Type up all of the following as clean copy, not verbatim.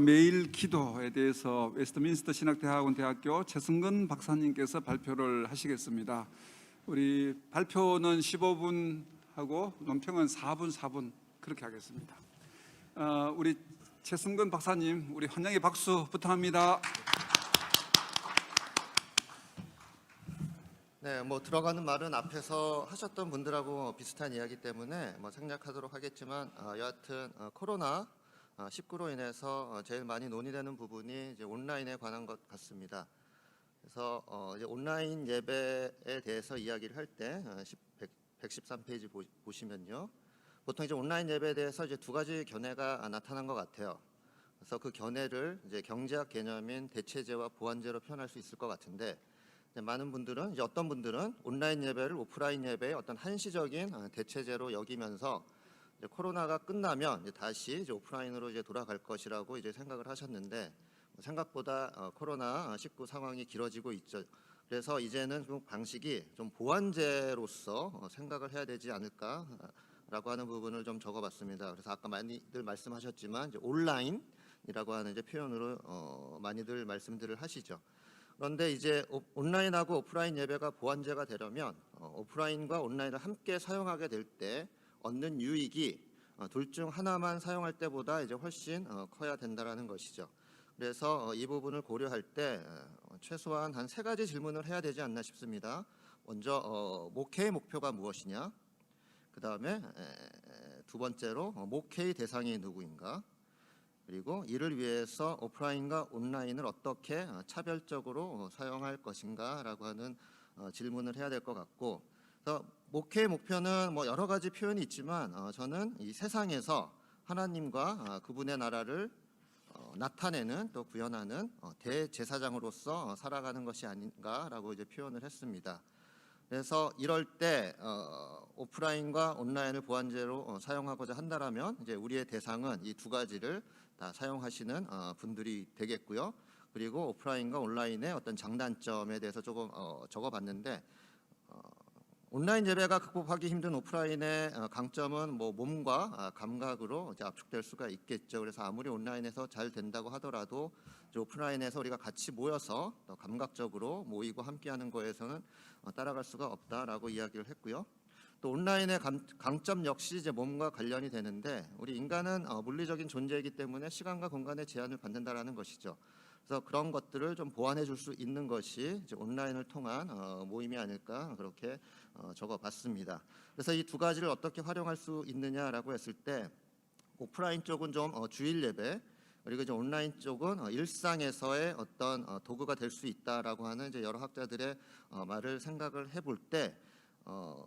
매일 기도에 대해서 웨스트민스터 신학대학원 대학교 최승근 박사님께서 발표를 하시겠습니다. 우리 발표는 15분 하고 논평은 4분 그렇게 하겠습니다. 우리 최승근 박사님, 우리 환영의 박수 부탁합니다. 네, 들어가는 말은 앞에서 하셨던 분들하고 비슷한 이야기 때문에 생략하도록 하겠지만, 여하튼 코로나 19로 인해서 제일 많이 논의되는 부분이 이제 온라인에 관한 것 같습니다. 그래서 이제 온라인 예배에 대해서 이야기를 할 때 113페이지 보시면요, 보통 이제 온라인 예배에 대해서 이제 두 가지 견해가 나타난 것 같아요. 그래서 그 견해를 이제 경제학 개념인 대체제와 보완제로 표현할 수 있을 것 같은데, 많은 분들은 이제 어떤 분들은 온라인 예배를 오프라인 예배의 어떤 한시적인 대체제로 여기면서 이제 코로나가 끝나면 이제 다시 이제 오프라인으로 이제 돌아갈 것이라고 이제 생각을 하셨는데, 생각보다 코로나 19 상황이 길어지고 있죠. 그래서 이제는 그 방식이 좀 보완제로서 생각을 해야 되지 않을까라고 하는 부분을 좀 적어봤습니다. 그래서 아까 많이들 말씀하셨지만 이제 온라인이라고 하는 이제 표현으로 많이들 말씀들을 하시죠. 그런데 이제 온라인하고 오프라인 예배가 보완제가 되려면 오프라인과 온라인을 함께 사용하게 될 때 얻는 유익이 둘 중 하나만 사용할 때보다 이제 훨씬 커야 된다라는 것이죠. 그래서 이 부분을 고려할 때 최소한 한 3가지 질문을 해야 되지 않나 싶습니다. 먼저 목회의 목표가 무엇이냐? 그 다음에 두 번째로 목회의 대상이 누구인가? 그리고 이를 위해서 오프라인과 온라인을 어떻게 차별적으로 사용할 것인가라고 하는 질문을 해야 될 것 같고, 그래서 목회의 목표는 여러 가지 표현이 있지만 저는 이 세상에서 하나님과 그분의 나라를 나타내는 또 구현하는 대제사장으로서 살아가는 것이 아닌가라고 이제 표현을 했습니다. 그래서 이럴 때 오프라인과 온라인을 보완제로 사용하고자 한다라면 이제 우리의 대상은 이 두 가지를 다 사용하시는 분들이 되겠고요. 그리고 오프라인과 온라인의 어떤 장단점에 대해서 조금 적어봤는데, 온라인 예배가 극복하기 힘든 오프라인의 강점은 몸과 감각으로 이제 압축될 수가 있겠죠. 그래서 아무리 온라인에서 잘 된다고 하더라도 이제 오프라인에서 우리가 같이 모여서 더 감각적으로 모이고 함께하는 거에서는 따라갈 수가 없다라고 이야기를 했고요. 또 온라인의 강점 역시 이제 몸과 관련이 되는데, 우리 인간은 물리적인 존재이기 때문에 시간과 공간의 제한을 받는다라는 것이죠. 그래서 그런 것들을 좀 보완해 줄 수 있는 것이 이제 온라인을 통한 모임이 아닐까 그렇게 적어봤습니다. 그래서 이 두 가지를 어떻게 활용할 수 있느냐라고 했을 때, 오프라인 쪽은 좀 주일 예배, 그리고 이제 온라인 쪽은 일상에서의 어떤 도구가 될 수 있다라고 하는 이제 여러 학자들의 말을 생각을 해볼 때,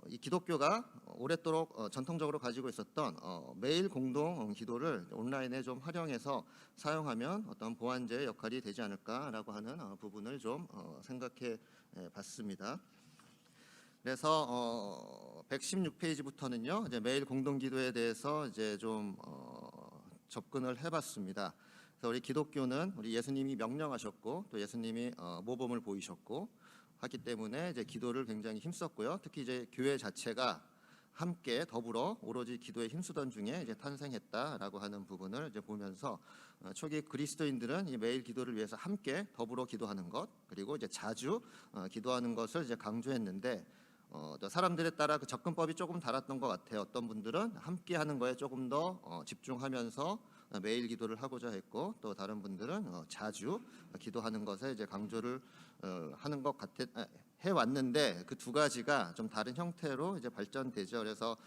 이 기독교가 오랫도록 전통적으로 가지고 있었던 매일 공동 기도를 온라인에 좀 활용해서 사용하면 어떤 보완제의 역할이 되지 않을까라고 하는 부분을 좀 생각해 봤습니다. 그래서 116페이지부터는요, 이제 매일 공동 기도에 대해서 이제 좀 접근을 해봤습니다. 그래서 우리 기독교는 우리 예수님이 명령하셨고 또 예수님이 모범을 보이셨고 하기 때문에 이제 기도를 굉장히 힘썼고요. 특히 이제 교회 자체가 함께 더불어 오로지 기도에 힘쓰던 중에 이제 탄생했다라고 하는 부분을 이제 보면서 초기 그리스도인들은 이 매일 기도를 위해서 함께 더불어 기도하는 것, 그리고 이제 자주 기도하는 것을 이제 강조했는데, 또 사람들에 따라 그 접근법이 조금 달랐던 것 같아요. 어떤 분들은 함께 하는 거에 조금 더 집중하면서 매일 기도를 하고자 했고, 또 다른 분들은 자주 기도하는 것에 이제 강조를 하는 것 해 왔는데, 그 두 가지가 좀 다른 형태로 이제 발전되죠. 그래서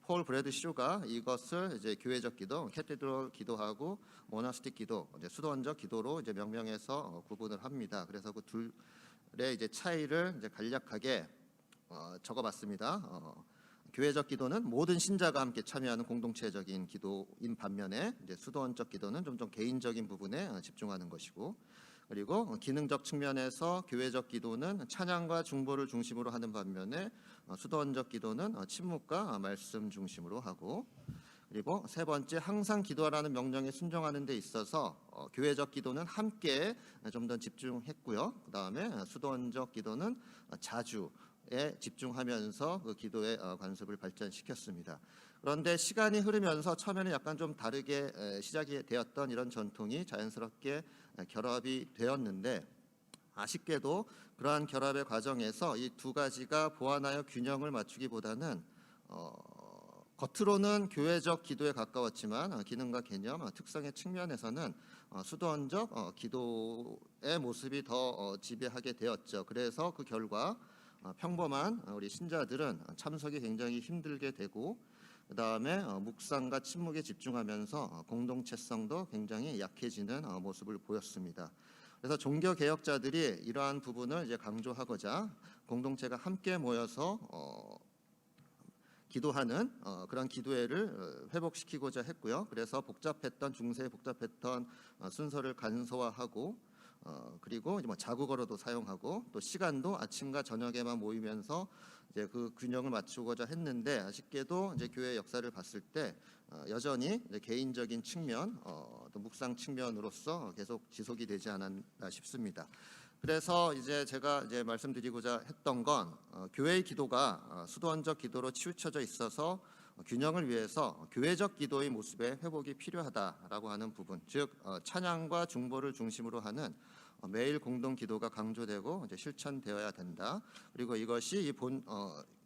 폴 브래드 쇼가 이것을 이제 교회적 기도, 캐티드럴 기도하고 모나스틱 기도, 이제 수도원적 기도로 이제 명명해서 구분을 합니다. 그래서 그 둘의 이제 차이를 이제 간략하게 적어봤습니다. 교회적 기도는 모든 신자가 함께 참여하는 공동체적인 기도인 반면에, 이제 수도원적 기도는 좀 개인적인 부분에 집중하는 것이고, 그리고 기능적 측면에서 교회적 기도는 찬양과 중보를 중심으로 하는 반면에 수도원적 기도는 침묵과 말씀 중심으로 하고, 그리고 세 번째, 항상 기도하라는 명령에 순종하는 데 있어서 교회적 기도는 함께 좀 더 집중했고요. 그 다음에 수도원적 기도는 자주에 집중하면서 그 기도의 관습을 발전시켰습니다. 그런데 시간이 흐르면서 처음에는 약간 좀 다르게 시작이 되었던 이런 전통이 자연스럽게 결합이 되었는데, 아쉽게도 그러한 결합의 과정에서 이 두 가지가 보완하여 균형을 맞추기보다는 겉으로는 교회적 기도에 가까웠지만 기능과 개념, 특성의 측면에서는 수도원적 기도의 모습이 더 지배하게 되었죠. 그래서 그 결과 평범한 우리 신자들은 참석이 굉장히 힘들게 되고, 그 다음에 묵상과 침묵에 집중하면서 공동체성도 굉장히 약해지는 모습을 보였습니다. 그래서 종교 개혁자들이 이러한 부분을 이제 강조하고자 공동체가 함께 모여서 기도하는 그런 기도회를 회복시키고자 했고요. 그래서 중세에 복잡했던 순서를 간소화하고, 그리고 이제 뭐 자국어로도 사용하고, 또 시간도 아침과 저녁에만 모이면서 이제 그 균형을 맞추고자 했는데, 아쉽게도 이제 교회 역사를 봤을 때 여전히 이제 개인적인 측면, 또 묵상 측면으로서 계속 지속이 되지 않았나 싶습니다. 그래서 이제 제가 이제 말씀드리고자 했던 건 교회의 기도가 수도원적 기도로 치우쳐져 있어서 균형을 위해서 교회적 기도의 모습의 회복이 필요하다라고 하는 부분, 즉 찬양과 중보를 중심으로 하는 매일 공동 기도가 강조되고 이제 실천되어야 된다. 그리고 이것이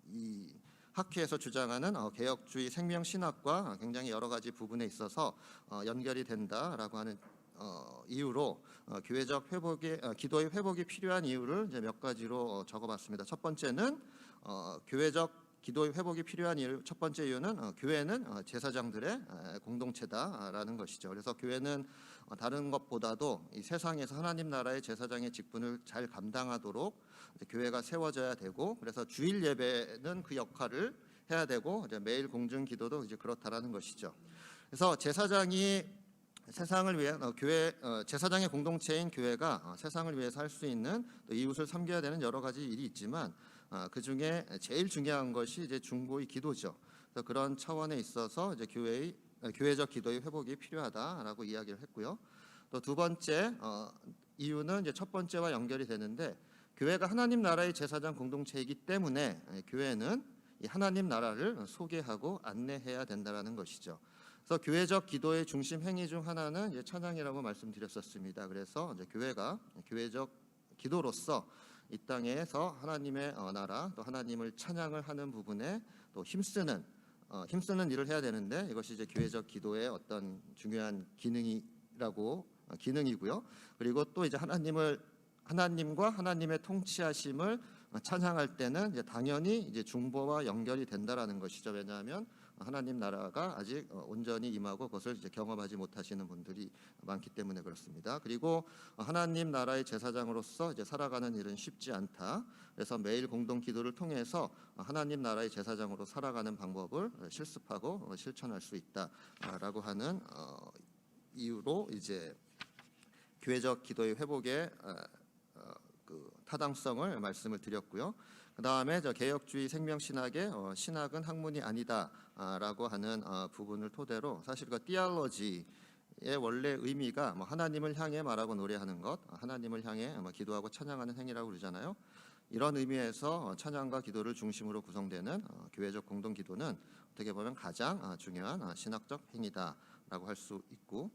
이 학회에서 주장하는 개혁주의 생명 신학과 굉장히 여러 가지 부분에 있어서 연결이 된다라고 하는 이유로 교회적 회복의 기도의 회복이 필요한 이유를 이제 몇 가지로 적어봤습니다. 첫 번째는 교회적 기도의 회복이 필요한 이유, 첫 번째 이유는 교회는 제사장들의 공동체다라는 것이죠. 그래서 교회는 다른 것보다도 이 세상에서 하나님 나라의 제사장의 직분을 잘 감당하도록 교회가 세워져야 되고, 그래서 주일 예배는 그 역할을 해야 되고, 이제 매일 공중 기도도 이제 그렇다라는 것이죠. 그래서 제사장이 세상을 위해 제사장의 공동체인 교회가 세상을 위해서 할 수 있는, 또 이웃을 섬겨야 되는 여러 가지 일이 있지만 그 중에 제일 중요한 것이 이제 중보의 기도죠. 그래서 그런 차원에 있어서 이제 교회적 기도의 회복이 필요하다라고 이야기를 했고요. 또 두 번째 이유는 이제 첫 번째와 연결이 되는데, 교회가 하나님 나라의 제사장 공동체이기 때문에 교회는 이 하나님 나라를 소개하고 안내해야 된다라는 것이죠. 그래서 교회적 기도의 중심 행위 중 하나는 이제 찬양이라고 말씀드렸었습니다. 그래서 이제 교회가 교회적 기도로서 이 땅에서 하나님의 나라, 또 하나님을 찬양을 하는 부분에 또 힘쓰는 일을 해야 되는데, 이것이 이제 교회적 기도의 어떤 중요한 기능이고요. 그리고 또 이제 하나님과 하나님의 통치하심을 찬양할 때는 이제 당연히 이제 중보와 연결이 된다라는 것이죠. 왜냐하면 하나님 나라가 아직 온전히 임하고 그것을 이제 경험하지 못하시는 분들이 많기 때문에 그렇습니다. 그리고 하나님 나라의 제사장으로서 이제 살아가는 일은 쉽지 않다. 그래서 매일 공동 기도를 통해서 하나님 나라의 제사장으로 살아가는 방법을 실습하고 실천할 수 있다라고 하는 이유로 이제 교회적 기도의 회복의 그 타당성을 말씀을 드렸고요. 그 다음에 개혁주의 생명신학의 신학은 학문이 아니다라고 하는 부분을 토대로, 사실 그 티올로지의 원래 의미가 하나님을 향해 말하고 노래하는 것, 하나님을 향해 기도하고 찬양하는 행위라고 그러잖아요. 이런 의미에서 찬양과 기도를 중심으로 구성되는 교회적 공동기도는 어떻게 보면 가장 중요한 신학적 행위다라고 할 수 있고,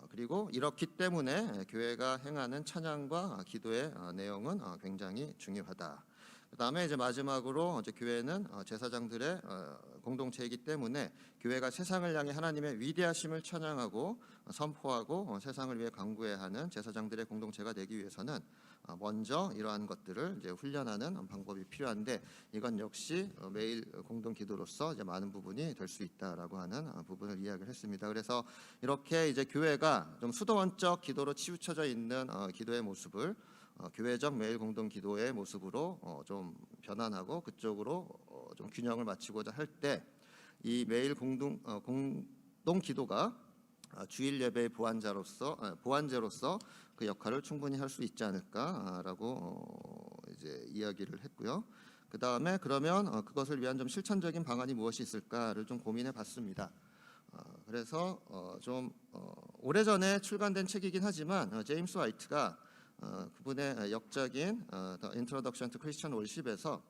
그리고 이렇기 때문에 교회가 행하는 찬양과 기도의 내용은 굉장히 중요하다. 그다음에 이제 마지막으로 이제 교회는 제사장들의 공동체이기 때문에 교회가 세상을 향해 하나님의 위대하심을 찬양하고 선포하고 세상을 위해 간구해야 하는 제사장들의 공동체가 되기 위해서는 먼저 이러한 것들을 이제 훈련하는 방법이 필요한데, 이건 역시 매일 공동 기도로서 이제 많은 부분이 될 수 있다라고 하는 부분을 이야기를 했습니다. 그래서 이렇게 이제 교회가 좀 수도원적 기도로 치우쳐져 있는 기도의 모습을 교회적 매일 공동 기도의 모습으로 좀 변환하고 그쪽으로 좀 균형을 맞추고자 할 때, 이 매일 공동 기도가 주일 예배의 보완제로서 그 역할을 충분히 할 수 있지 않을까라고 이제 이야기를 했고요. 그 다음에 그러면 그것을 위한 좀 실천적인 방안이 무엇이 있을까를 좀 고민해 봤습니다. 그래서 좀 오래전에 출간된 책이긴 하지만 제임스 화이트가 그분의 역작인 The Introduction to Christian Worship에서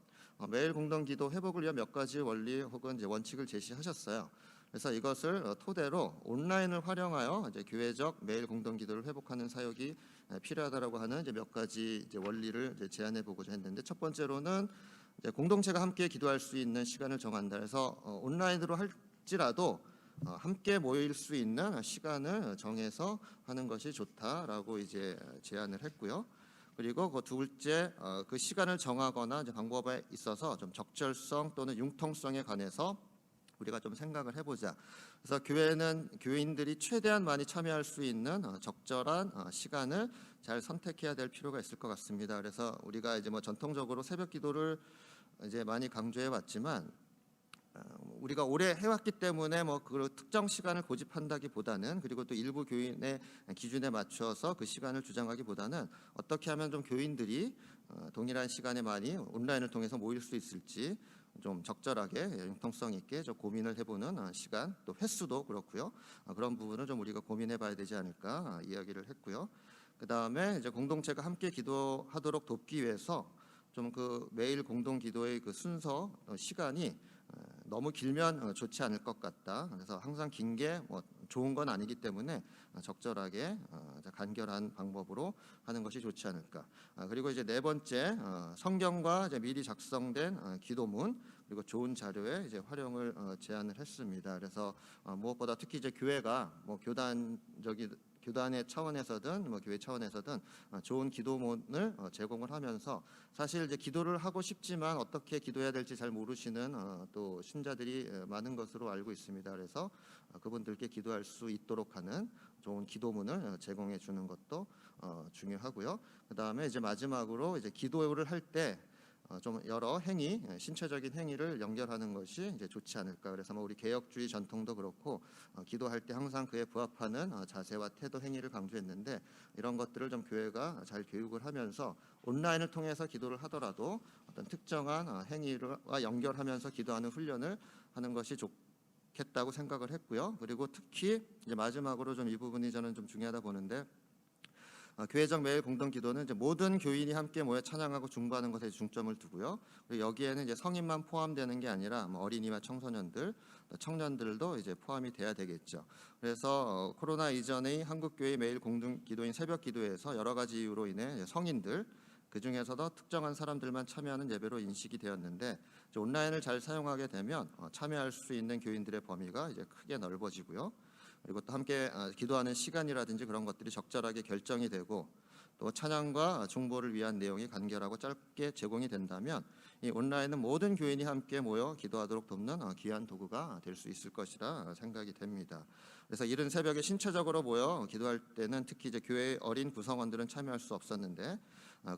매일 공동기도 회복을 위한 몇 가지 원리 혹은 이제 원칙을 제시하셨어요. 그래서 이것을 토대로 온라인을 활용하여 이제 교회적 매일 공동기도를 회복하는 사역이 필요하다라고 하는 이제 몇 가지 이제 원리를 이제 제안해 보고자 했는데, 첫 번째로는 이제 공동체가 함께 기도할 수 있는 시간을 정한다. 그래서 온라인으로 할지라도 함께 모일 수 있는 시간을 정해서 하는 것이 좋다라고 이제 제안을 했고요. 그리고 그 둘째, 그 시간을 정하거나 이제 방법에 있어서 좀 적절성 또는 융통성에 관해서 우리가 좀 생각을 해보자. 그래서 교회는 교인들이 최대한 많이 참여할 수 있는 적절한 시간을 잘 선택해야 될 필요가 있을 것 같습니다. 그래서 우리가 이제 뭐 전통적으로 새벽 기도를 이제 많이 강조해 왔지만, 우리가 오래 해왔기 때문에 뭐 그 특정 시간을 고집한다기보다는, 그리고 또 일부 교인의 기준에 맞춰서 그 시간을 주장하기보다는 어떻게 하면 좀 교인들이 동일한 시간에 많이 온라인을 통해서 모일 수 있을지 좀 적절하게 융통성 있게 좀 고민을 해보는 시간, 또 횟수도 그렇고요. 그런 부분을 좀 우리가 고민해봐야 되지 않을까 이야기를 했고요. 그 다음에 이제 공동체가 함께 기도하도록 돕기 위해서 좀 그 매일 공동 기도의 그 순서 시간이 너무 길면 좋지 않을 것 같다. 그래서 항상 긴 게 뭐 좋은 건 아니기 때문에 적절하게 간결한 방법으로 하는 것이 좋지 않을까. 그리고 이제 네 번째, 성경과 이제 미리 작성된 기도문, 그리고 좋은 자료의 이제 활용을 제안을 했습니다. 그래서 무엇보다 특히 이제 교회가 뭐 교단의 차원에서든 뭐 교회 차원에서든 좋은 기도문을 제공을 하면서, 사실 이제 기도를 하고 싶지만 어떻게 기도해야 될지 잘 모르시는 또 신자들이 많은 것으로 알고 있습니다. 그래서 그분들께 기도할 수 있도록 하는 좋은 기도문을 제공해 주는 것도 중요하고요. 그 다음에 이제 마지막으로 이제 기도를 할 때 좀 여러 행위, 신체적인 행위를 연결하는 것이 이제 좋지 않을까. 그래서 뭐 우리 개혁주의 전통도 그렇고 기도할 때 항상 그에 부합하는 자세와 태도, 행위를 강조했는데, 이런 것들을 좀 교회가 잘 교육을 하면서 온라인을 통해서 기도를 하더라도 어떤 특정한 행위와 연결하면서 기도하는 훈련을 하는 것이 좋겠다고 생각을 했고요. 그리고 특히 이제 마지막으로 좀 이 부분이 저는 좀 중요하다 보는데, 교회적 매일 공동 기도는 이제 모든 교인이 함께 모여 찬양하고 중보하는 것에 중점을 두고요. 그리고 여기에는 이제 성인만 포함되는 게 아니라 뭐 어린이와 청소년들, 청년들도 이제 포함이 돼야 되겠죠. 그래서 코로나 이전의 한국 교회 매일 공동 기도인 새벽 기도에서 여러 가지 이유로 인해 성인들, 그 중에서도 특정한 사람들만 참여하는 예배로 인식이 되었는데, 온라인을 잘 사용하게 되면 참여할 수 있는 교인들의 범위가 이제 크게 넓어지고요. 그리고 또 함께 기도하는 시간이라든지 그런 것들이 적절하게 결정이 되고, 또 찬양과 중보를 위한 내용이 간결하고 짧게 제공이 된다면 이 온라인은 모든 교인이 함께 모여 기도하도록 돕는 귀한 도구가 될 수 있을 것이라 생각이 됩니다. 그래서 이른 새벽에 신체적으로 모여 기도할 때는 특히 이제 교회의 어린 구성원들은 참여할 수 없었는데,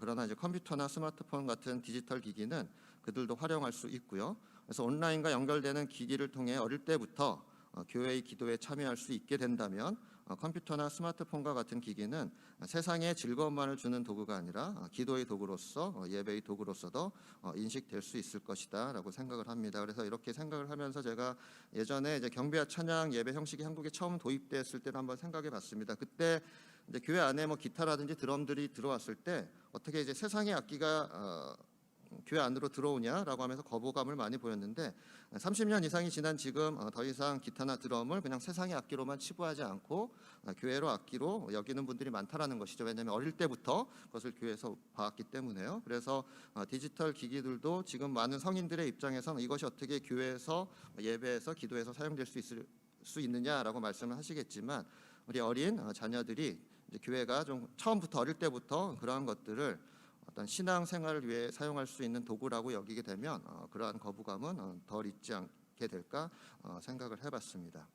그러나 이제 컴퓨터나 스마트폰 같은 디지털 기기는 그들도 활용할 수 있고요. 그래서 온라인과 연결되는 기기를 통해 어릴 때부터 교회의 기도에 참여할 수 있게 된다면 컴퓨터나 스마트폰과 같은 기기는 세상에 즐거움만을 주는 도구가 아니라 기도의 도구로서, 예배의 도구로서도 인식될 수 있을 것이다라고 생각을 합니다. 그래서 이렇게 생각을 하면서 제가 예전에 이제 경배와 찬양 예배 형식이 한국에 처음 도입됐을 때를 한번 생각해 봤습니다. 그때 이제 교회 안에 뭐 기타라든지 드럼들이 들어왔을 때 어떻게 이제 세상의 악기가 교회 안으로 들어오냐라고 하면서 거부감을 많이 보였는데, 30년 이상이 지난 지금 더 이상 기타나 드럼을 그냥 세상의 악기로만 치부하지 않고 교회로 악기로 여기는 분들이 많다라는 것이죠. 왜냐하면 어릴 때부터 그것을 교회에서 봐왔기 때문에요. 그래서 디지털 기기들도 지금 많은 성인들의 입장에서는 이것이 어떻게 교회에서 예배에서 기도에서 사용될 수 있느냐라고 말씀을 하시겠지만, 우리 어린 자녀들이 이제 교회가 좀 처음부터 어릴 때부터 그러한 것들을 어떤 신앙 생활을 위해 사용할 수 있는 도구라고 여기게 되면 그러한 거부감은 덜 있지 않게 될까 생각을 해봤습니다.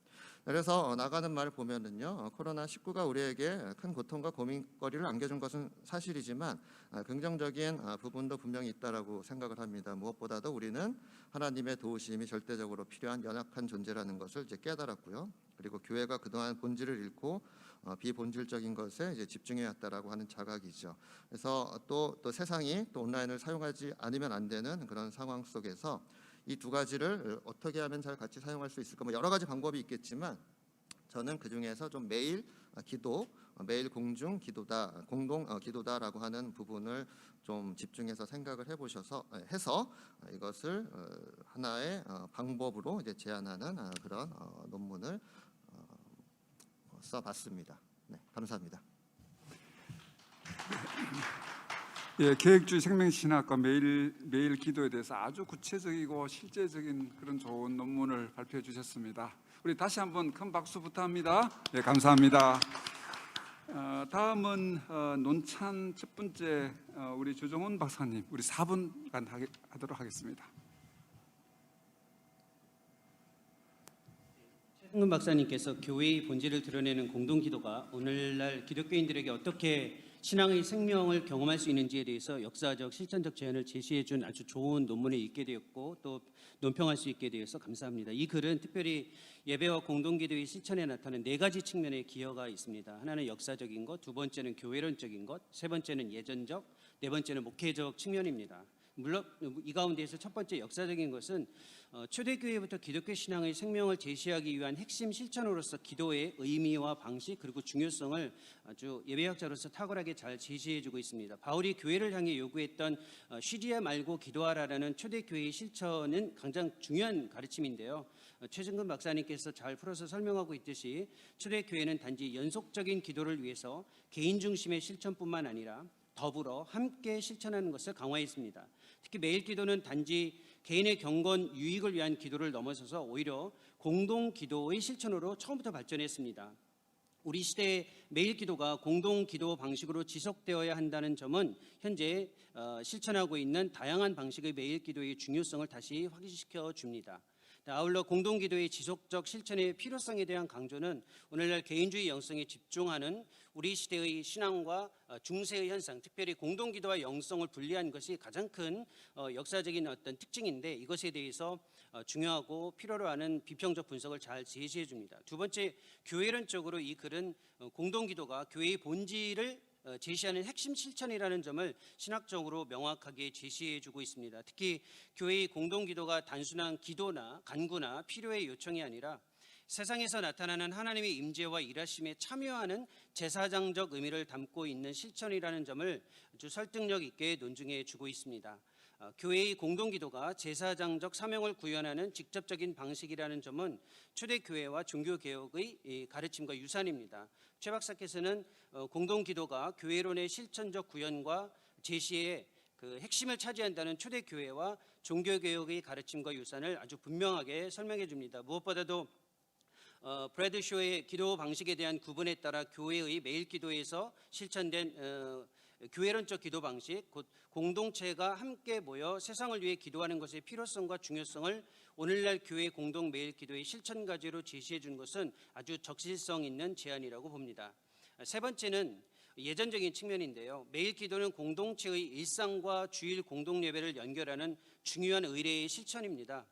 그래서 나가는 말을 보면은요, 코로나19가 우리에게 큰 고통과 고민거리를 안겨준 것은 사실이지만 긍정적인 부분도 분명히 있다라고 생각을 합니다. 무엇보다도 우리는 하나님의 도우심이 절대적으로 필요한 연약한 존재라는 것을 이제 깨달았고요. 그리고 교회가 그동안 본질을 잃고 비본질적인 것에 이제 집중해왔다라고 하는 자각이죠. 그래서 또 세상이 또 온라인을 사용하지 않으면 안 되는 그런 상황 속에서 이 두 가지를 어떻게 하면 잘 같이 사용할 수 있을까? 뭐 여러 가지 방법이 있겠지만 저는 그 중에서 좀 매일 기도, 매일 공중 기도다, 공동 기도다라고 하는 부분을 좀 집중해서 생각을 해서 이것을 하나의 방법으로 이제 제안하는 그런 논문을 써봤습니다. 네, 감사합니다. 예, 계획주의 생명신학과 매일 기도에 대해서 아주 구체적이고 실제적인 그런 좋은 논문을 발표해 주셨습니다. 우리 다시 한번 큰 박수 부탁합니다. 예, 감사합니다. 다음은 논찬 첫 번째 우리 주정훈 박사님, 우리 4분간 하도록 하겠습니다. 최승근 박사님께서 교회의 본질을 드러내는 공동기도가 오늘날 기독교인들에게 어떻게 신앙의 생명을 경험할 수 있는지에 대해서 역사적 실천적 제안을 제시해 준 아주 좋은 논문을 읽게 되었고 또 논평할 수 있게 되어서 감사합니다. 이 글은 특별히 예배와 공동기도의 실천에 나타나는 4가지 측면의 기여가 있습니다. 하나는 역사적인 것, 두 번째는 교회론적인 것, 세 번째는 예전적, 네 번째는 목회적 측면입니다. 물론 이 가운데에서 첫 번째 역사적인 것은 초대교회부터 기독교 신앙의 생명을 제시하기 위한 핵심 실천으로서 기도의 의미와 방식 그리고 중요성을 아주 예배학자로서 탁월하게 잘 제시해주고 있습니다. 바울이 교회를 향해 요구했던 쉬지 말고 기도하라라는 초대교회의 실천은 가장 중요한 가르침인데요. 최승근 박사님께서 잘 풀어서 설명하고 있듯이 초대교회는 단지 연속적인 기도를 위해서 개인 중심의 실천뿐만 아니라 더불어 함께 실천하는 것을 강화했습니다. 특히 매일 기도는 단지 개인의 경건 유익을 위한 기도를 넘어서서 오히려 공동 기도의 실천으로 처음부터 발전했습니다. 우리 시대의 매일 기도가 공동 기도 방식으로 지속되어야 한다는 점은 현재 실천하고 있는 다양한 방식의 매일 기도의 중요성을 다시 확인시켜 줍니다. 아울러 공동기도의 지속적 실천의 필요성에 대한 강조는 오늘날 개인주의 영성에 집중하는 우리 시대의 신앙과 중세의 현상, 특별히 공동기도와 영성을 분리한 것이 가장 큰 역사적인 어떤 특징인데 이것에 대해서 중요하고 필요로 하는 비평적 분석을 잘 제시해 줍니다. 두 번째, 교회론적으로 이 글은 공동기도가 교회의 본질을 제시하는 핵심 실천이라는 점을 신학적으로 명확하게 제시해주고 있습니다. 특히 교회의 공동기도가 단순한 기도나 간구나 필요의 요청이 아니라 세상에서 나타나는 하나님의 임재와 일하심에 참여하는 제사장적 의미를 담고 있는 실천이라는 점을 아주 설득력 있게 논증해주고 있습니다. 교회의 공동기도가 제사장적 사명을 구현하는 직접적인 방식이라는 점은 초대교회와 종교개혁의 가르침과 유산입니다. 최 박사께서는 공동기도가 교회론의 실천적 구현과 제시의 그 핵심을 차지한다는 초대교회와 종교개혁의 가르침과 유산을 아주 분명하게 설명해 줍니다. 무엇보다도 브래드쇼의 기도 방식에 대한 구분에 따라 교회의 매일 기도에서 실천된 교회론적 기도 방식, 곧 공동체가 함께 모여 세상을 위해 기도하는 것의 필요성과 중요성을 오늘날 교회 공동 매일 기도의 실천 과제로 제시해 준 것은 아주 적실성 있는 제안이라고 봅니다. 세 번째는 예전적인 측면인데요. 매일 기도는 공동체의 일상과 주일 공동 예배를 연결하는 중요한 의례의 실천입니다.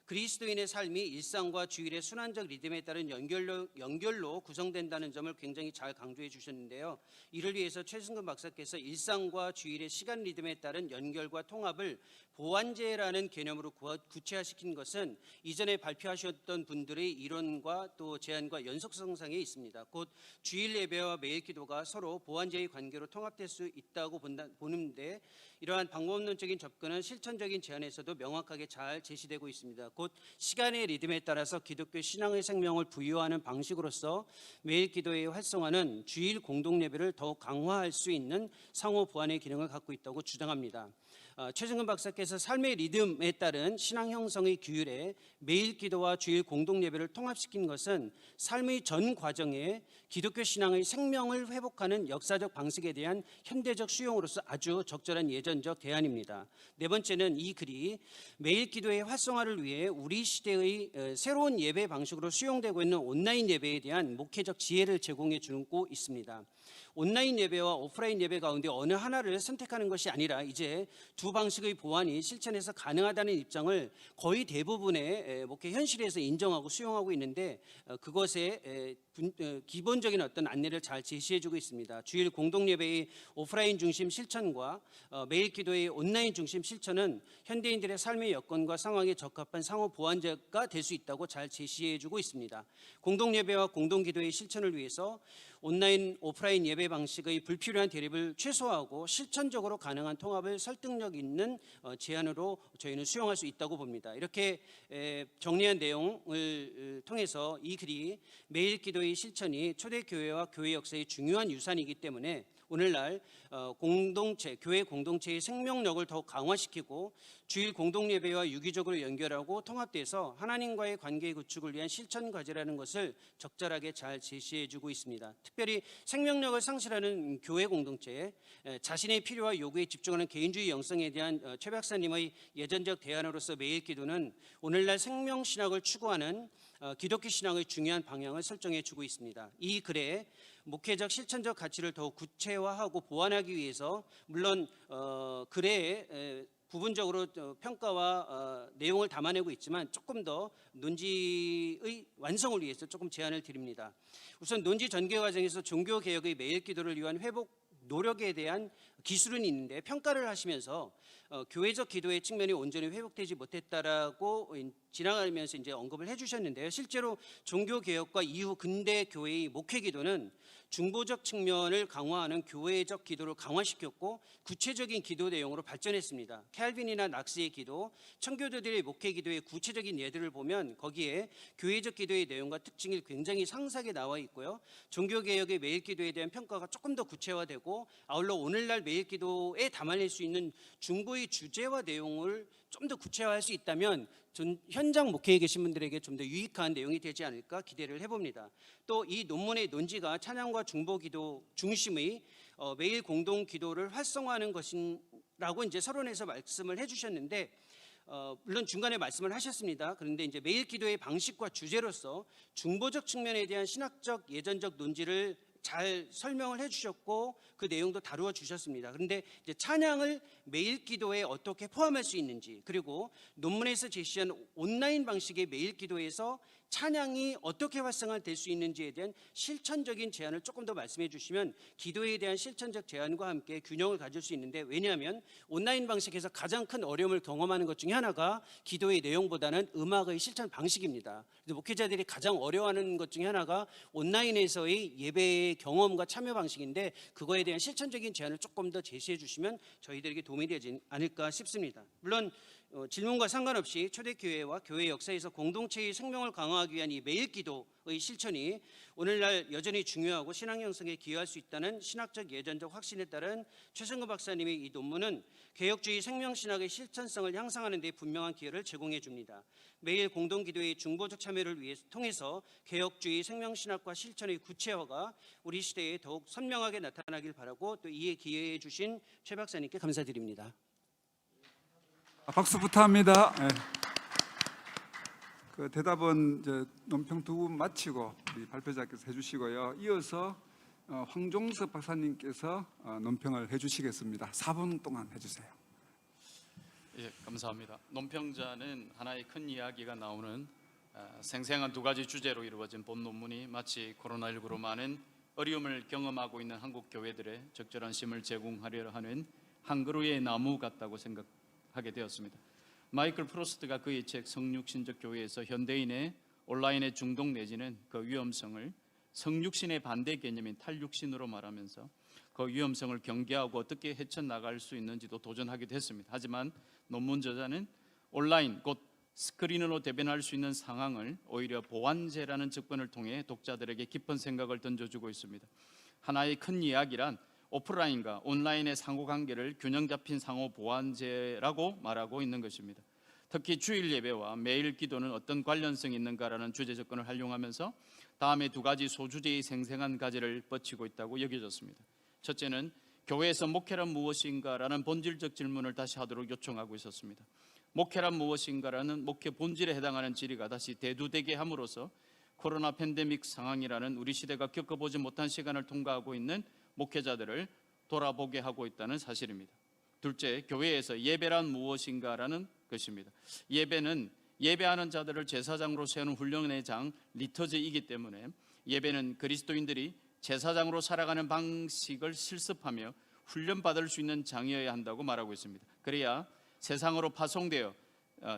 그리스도인의 삶이 일상과 주일의 순환적 리듬에 따른 연결로 구성된다는 점을 굉장히 잘 강조해 주셨는데요. 이를 위해서 최승근 박사께서 일상과 주일의 시간 리듬에 따른 연결과 통합을 보완제라는 개념으로 구체화시킨 것은 이전에 발표하셨던 분들의 이론과 또 제안과 연속성상에 있습니다. 곧 주일 예배와 매일 기도가 서로 보완제의 관계로 통합될 수 있다고 보는데 이러한 방법론적인 접근은 실천적인 제안에서도 명확하게 잘 제시되고 있습니다. 곧 시간의 리듬에 따라서 기독교 신앙의 생명을 부여하는 방식으로서 매일 기도의 활성화는 주일 공동 예배를 더욱 강화할 수 있는 상호 보완의 기능을 갖고 있다고 주장합니다. 최승근 박사께서 삶의 리듬에 따른 신앙 형성의 규율에 매일 기도와 주일 공동 예배를 통합시킨 것은 삶의 전 과정에 기독교 신앙의 생명을 회복하는 역사적 방식에 대한 현대적 수용으로서 아주 적절한 예전적 대안입니다. 네 번째는 이 글이 매일 기도의 활성화를 위해 우리 시대의 새로운 예배 방식으로 수용되고 있는 온라인 예배에 대한 목회적 지혜를 제공해 주고 있습니다. 온라인 예배와 오프라인 예배 가운데 어느 하나를 선택하는 것이 아니라 이제 두 방식의 보완이 실천에서 가능하다는 입장을 거의 대부분의 목회 현실에서 인정하고 수용하고 있는데 그것에 기본적인 어떤 안내를 잘 제시해주고 있습니다. 주일 공동예배의 오프라인 중심 실천과 매일 기도의 온라인 중심 실천은 현대인들의 삶의 여건과 상황에 적합한 상호 보완제가 될 수 있다고 잘 제시해주고 있습니다. 공동예배와 공동기도의 실천을 위해서 온라인, 오프라인 예배 방식의 불필요한 대립을 최소화하고 실천적으로 가능한 통합을 설득력 있는 제안으로 저희는 수용할 수 있다고 봅니다. 이렇게 정리한 내용을 통해서 이 글이 매일 기도의 실천이 초대교회와 교회 역사의 중요한 유산이기 때문에 오늘날 공동체, 교회 공동체의 생명력을 더욱 강화시키고 주일 공동예배와 유기적으로 연결하고 통합돼서 하나님과의 관계의 구축을 위한 실천 과제라는 것을 적절하게 잘 제시해주고 있습니다. 특별히 생명력을 상실하는 교회 공동체에 자신의 필요와 요구에 집중하는 개인주의 영성에 대한 최 박사님의 예전적 대안으로서 매일 기도는 오늘날 생명신학을 추구하는 기독교 신앙의 중요한 방향을 설정해 주고 있습니다. 이 글에 목회적 실천적 가치를 더욱 구체화하고 보완하기 위해서 물론 글에 부분적으로 평가와 내용을 담아내고 있지만 조금 더 논지의 완성을 위해서 조금 제안을 드립니다. 우선 논지 전개 과정에서 종교개혁의 매일 기도를 위한 회복 노력에 대한 기술은 있는데 평가를 하시면서 교회적 기도의 측면이 온전히 회복되지 못했다라고 지나가면서 이제 언급을 해주셨는데요. 실제로 종교개혁과 이후 근대 교회의 목회 기도는 중보적 측면을 강화하는 교회적 기도를 강화시켰고 구체적인 기도 내용으로 발전했습니다. 캘빈이나 낙스의 기도, 청교도들의 목회 기도의 구체적인 예들을 보면 거기에 교회적 기도의 내용과 특징이 굉장히 상세하게 나와 있고요. 종교개혁의 매일 기도에 대한 평가가 조금 더 구체화되고 아울러 오늘날 매일 기도에 담아낼 수 있는 중보의 주제와 내용을 좀 더 구체화할 수 있다면 현장 목회에 계신 분들에게 좀 더 유익한 내용이 되지 않을까 기대를 해봅니다. 또 이 논문의 논지가 찬양과 중보 기도 중심의 매일 공동 기도를 활성화하는 것이라고 이제 서론에서 말씀을 해주셨는데 물론 중간에 말씀을 하셨습니다. 그런데 이제 매일 기도의 방식과 주제로서 중보적 측면에 대한 신학적 예전적 논지를 잘 설명을 해주셨고 그 내용도 다루어 주셨습니다. 그런데 이제 찬양을 매일 기도에 어떻게 포함할 수 있는지 그리고 논문에서 제시한 온라인 방식의 매일 기도에서 찬양이 어떻게 활성화될 수 있는지에 대한 실천적인 제안을 조금 더 말씀해 주시면 기도에 대한 실천적 제안과 함께 균형을 가질 수 있는데 왜냐하면 온라인 방식에서 가장 큰 어려움을 경험하는 것 중에 하나가 기도의 내용보다는 음악의 실천 방식입니다. 그래서 목회자들이 가장 어려워하는 것 중에 하나가 온라인에서의 예배의 경험과 참여 방식인데 그거에 대한 실천적인 제안을 조금 더 제시해 주시면 저희들에게 도움이 되지 않을까 싶습니다. 물론 질문과 상관없이 초대교회와 교회 역사에서 공동체의 생명을 강화하기 위한 이 매일 기도의 실천이 오늘날 여전히 중요하고 신앙 형성에 기여할 수 있다는 신학적 예전적 확신에 따른 최승구 박사님의 이 논문은 개혁주의 생명신학의 실천성을 향상하는 데 분명한 기여를 제공해 줍니다. 매일 공동기도의 중보적 참여를 통해서 개혁주의 생명신학과 실천의 구체화가 우리 시대에 더욱 선명하게 나타나길 바라고 또 이에 기여해 주신 최 박사님께 감사드립니다. 박수 부탁합니다. 네. 그 대답은 이제 논평 두 분 마치고 우리 발표자께서 해주시고요. 이어서 황종석 박사님께서 논평을 해주시겠습니다. 4분 동안 해주세요. 예, 감사합니다. 논평자는 하나의 큰 이야기가 나오는 생생한 두 가지 주제로 이루어진 본 논문이 마치 코로나19로 많은 어려움을 경험하고 있는 한국 교회들의 적절한 힘을 제공하려 하는 한 그루의 나무 같다고 생각하게 되었습니다. 마이클 프로스트가 그의 책 성육신적 교회에서 현대인의 온라인의 중독 내지는 그 위험성을 성육신의 반대 개념인 탈육신으로 말하면서 그 위험성을 경계하고 어떻게 헤쳐나갈 수 있는지도 도전하기도 했습니다. 하지만 논문 저자는 온라인 곧 스크린으로 대변할 수 있는 상황을 오히려 보완제라는 접근을 통해 독자들에게 깊은 생각을 던져주고 있습니다. 하나의 큰 이야기란 오프라인과 온라인의 상호관계를 균형 잡힌 상호 보완제라고 말하고 있는 것입니다. 특히 주일 예배와 매일 기도는 어떤 관련성이 있는가라는 주제 접근을 활용하면서 다음에 두 가지 소주제의 생생한 가지를 뻗치고 있다고 여겨졌습니다. 첫째는 교회에서 목회란 무엇인가라는 본질적 질문을 다시 하도록 요청하고 있었습니다. 목회란 무엇인가라는 목회 본질에 해당하는 질의가 다시 대두되게 함으로써 코로나 팬데믹 상황이라는 우리 시대가 겪어보지 못한 시간을 통과하고 있는 목회자들을 돌아보게 하고 있다는 사실입니다. 둘째, 교회에서 예배란 무엇인가라는 것입니다. 예배는 예배하는 자들을 제사장으로 세우는 훈련의 장 리터지이기 때문에 예배는 그리스도인들이 제사장으로 살아가는 방식을 실습하며 훈련받을 수 있는 장이어야 한다고 말하고 있습니다. 그래야 세상으로 파송되어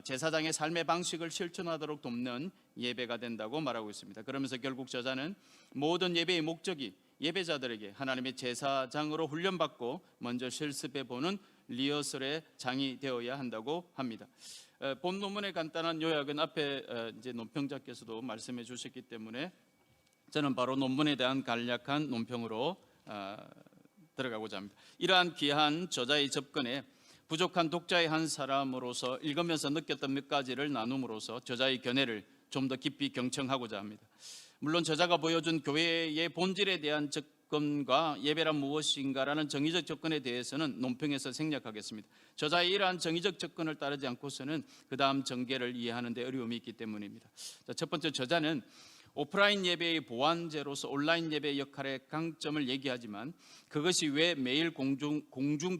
제사장의 삶의 방식을 실천하도록 돕는 예배가 된다고 말하고 있습니다. 그러면서 결국 저자는 모든 예배의 목적이 예배자들에게 하나님의 제사장으로 훈련받고 먼저 실습해보는 리허설의 장이 되어야 한다고 합니다. 본 논문의 간단한 요약은 앞에 이제 논평자께서도 말씀해 주셨기 때문에 저는 바로 논문에 대한 간략한 논평으로 들어가고자 합니다. 이러한 귀한 저자의 접근에 부족한 독자의 한 사람으로서 읽으면서 느꼈던 몇 가지를 나눔으로써 저자의 견해를 좀 더 깊이 경청하고자 합니다. 물론 저자가 보여준 교회의 본질에 대한 접근과 예배란 무엇인가라는 정의적 접근에 대해서는 논평에서 생략하겠습니다. 저자의 이러한 정의적 접근을 따르지 않고서는 그 다음 전개를 이해하는 데 어려움이 있기 때문입니다. 첫 번째, 저자는 오프라인 예배의 보완제로서 온라인 예배의 역할의 강점을 얘기하지만 그것이 왜 매일 공중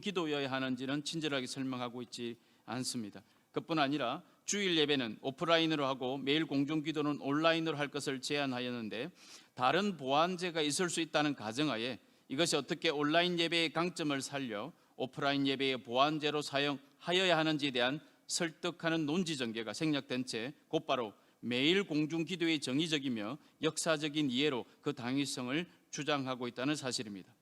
기도여야 하는지는 친절하게 설명하고 있지 않습니다. 그뿐 아니라 주일 예배는 오프라인으로 하고 매일 공중 기도는 온라인으로 할 것을 제안하였는데 다른 보완제가 있을 수 있다는 가정하에 이것이 어떻게 온라인 예배의 강점을 살려 오프라인 예배의 보완제로 사용하여야 하는지에 대한 설득하는 논지 전개가 생략된 채 곧바로 매일 공중 기도의 정의적이며 역사적인 이해로 그 당위성을 주장하고 있다는 사실입니다.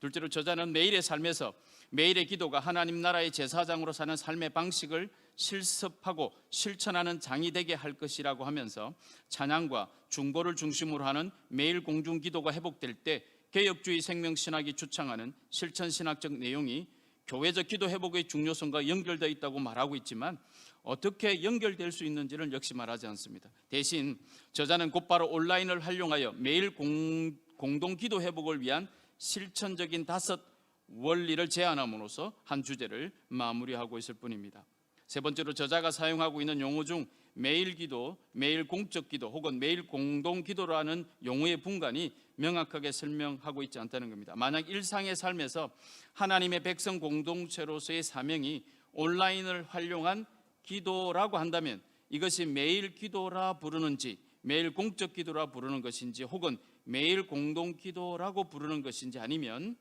둘째로 저자는 매일의 삶에서 매일의 기도가 하나님 나라의 제사장으로 사는 삶의 방식을 실습하고 실천하는 장이 되게 할 것이라고 하면서 찬양과 중보를 중심으로 하는 매일 공중 기도가 회복될 때 개혁주의 생명신학이 주창하는 실천신학적 내용이 교회적 기도 회복의 중요성과 연결되어 있다고 말하고 있지만 어떻게 연결될 수 있는지를 역시 말하지 않습니다. 대신 저자는 곧바로 온라인을 활용하여 매일 공동 기도 회복을 위한 실천적인 5 원리를 제안함으로써 한 주제를 마무리하고 있을 뿐입니다. 세 번째로 저자가 사용하고 있는 용어 중 매일 기도, 매일 공적 기도 혹은 매일 공동 기도라는 용어의 분간이 명확하게 설명하고 있지 않다는 겁니다. 만약 일상의 삶에서 하나님의 백성 공동체로서의 사명이 온라인을 활용한 기도라고 한다면 이것이 매일 기도라 부르는지 매일 공적 기도라 부르는 것인지 혹은 매일 공동 기도라고 부르는 것인지 아니면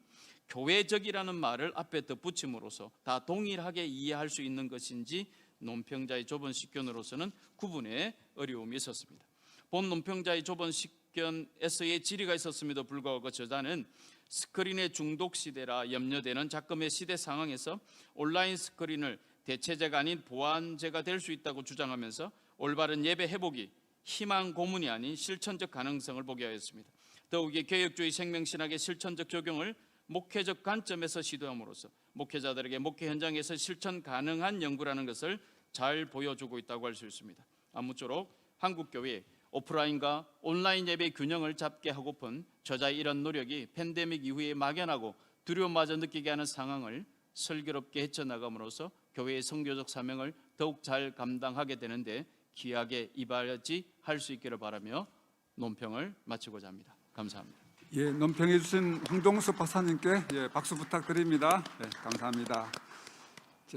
교회적이라는 말을 앞에 덧붙임으로써 다 동일하게 이해할 수 있는 것인지 논평자의 좁은 식견으로서는 구분에 어려움이 있었습니다. 본 논평자의 좁은 식견에서의 질의가 있었음에도 불구하고 저자는 스크린의 중독 시대라 염려되는 작금의 시대 상황에서 온라인 스크린을 대체제가 아닌 보완제가 될 수 있다고 주장하면서 올바른 예배 회복이 희망 고문이 아닌 실천적 가능성을 보게 하였습니다. 더욱이 개혁주의 생명신학의 실천적 적용을 목회적 관점에서 시도함으로써 목회자들에게 목회 현장에서 실천 가능한 연구라는 것을 잘 보여주고 있다고 할 수 있습니다. 아무쪼록 한국교회 오프라인과 온라인 예배의 균형을 잡게 하고픈 저자의 이런 노력이 팬데믹 이후에 막연하고 두려움마저 느끼게 하는 상황을 슬기롭게 헤쳐나감으로써 교회의 선교적 사명을 더욱 잘 감당하게 되는데 귀하게 이바지할 수 있기를 바라며 논평을 마치고자 합니다. 감사합니다. 예, 논평해 주신 황동섭 박사님께 박수 부탁드립니다. 네, 감사합니다.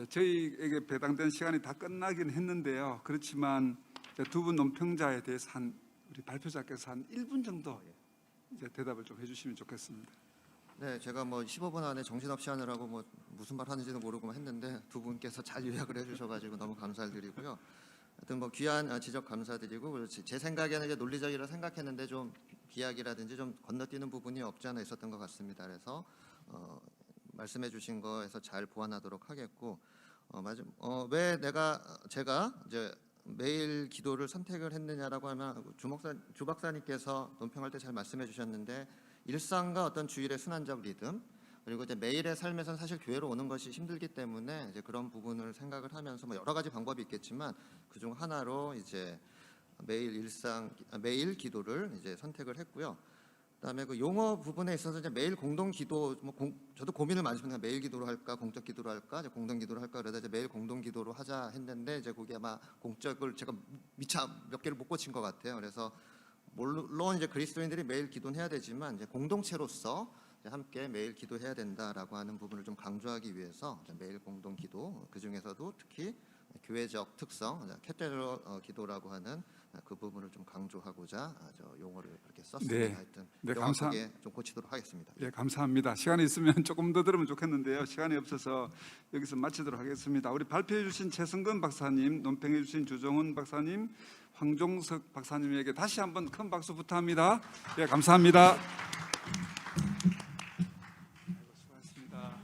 저희에게 배당된 시간이 다 끝나긴 했는데요. 그렇지만 두 분 논평자에 대해서 우리 발표자께서 한 1분 정도 이제 대답을 좀 해주시면 좋겠습니다. 네, 제가 15분 안에 정신없이 하느라고 무슨 말 하는지도 모르고 했는데 두 분께서 잘 요약을 해주셔가지고 너무 감사드리고요. 하여튼 귀한 지적 감사드리고 제 생각에는 이제 논리적이라 생각했는데 좀 비약이라든지 좀 건너뛰는 부분이 없지 않아 있었던 것 같습니다. 그래서 말씀해주신 거에서 잘 보완하도록 하겠고 왜 제가 이제 매일 기도를 선택을 했느냐라고 하면 주 박사님께서 논평할 때 잘 말씀해주셨는데 일상과 어떤 주일의 순환적 리듬 그리고 이제 매일의 삶에서는 사실 교회로 오는 것이 힘들기 때문에 이제 그런 부분을 생각을 하면서 여러 가지 방법이 있겠지만 그중 하나로 이제 매일 기도를 이제 선택을 했고요. 그다음에 그 용어 부분에 있어서 이제 매일 공동 기도 저도 고민을 많이 했습니다. 매일 기도로 할까 공적 기도로 할까 이제 공동 기도로 할까 그러다 이제 매일 공동 기도로 하자 했는데 이제 거기 아마 공적을 제가 미처 몇 개를 못 고친 것 같아요. 그래서 물론 이제 그리스도인들이 매일 기도는 해야 되지만 이제 공동체로서 함께 매일 기도해야 된다라고 하는 부분을 좀 강조하기 위해서 매일 공동 기도, 그 중에서도 특히 교회적 특성, 캐테드럴 기도라고 하는 그 부분을 좀 강조하고자 용어를 그렇게 썼습니다. 네. 하여튼 네, 명확하게 좀 고치도록 하겠습니다. 예, 감사합니다. 시간이 있으면 조금 더 들으면 좋겠는데요. 시간이 없어서 여기서 마치도록 하겠습니다. 우리 발표해 주신 최승근 박사님, 논평해 주신 주정훈 박사님, 황종석 박사님에게 다시 한번 큰 박수 부탁합니다. 예, 감사합니다.